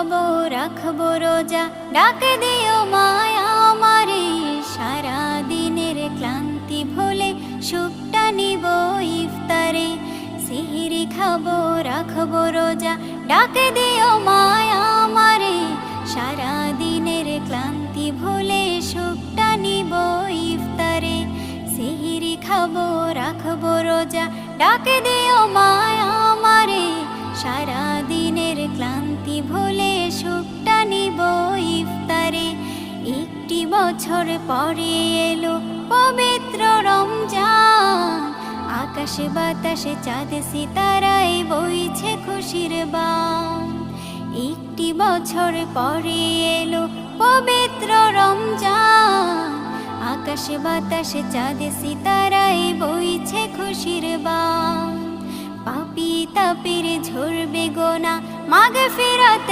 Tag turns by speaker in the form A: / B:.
A: খাবো রাখবো রোজা, ডাক দিও মায়া আমারে। সারা দিনের ক্লান্তি ভুলে সুখটা নিব ইফতারে। সেহরি খাবো রাখবো রোজা, ডাক দিও মায়া আমারে। সারা দিনের ক্লান্তি ভুলে সুখটা নিব ইফতারে। সেহরি খাবো রাখবো রোজা, ডাক দিও মায়া আমারে। সারা দিনের ক্লান্তি ভুলে সুখটা নিব ইফতারে। একটি বছর পরে এলো পবিত্র রমজান, আকাশে বাতাসে চাঁদ সিতারায় বইছে খুশির বান। একটি বছর পরে এলো পবিত্র রমজান, আকাশে বাতাসে চাঁদ সিতারায় বইছে খুশির বান। পাপী তাপীর ঝরবে গোনা মাগফিরাত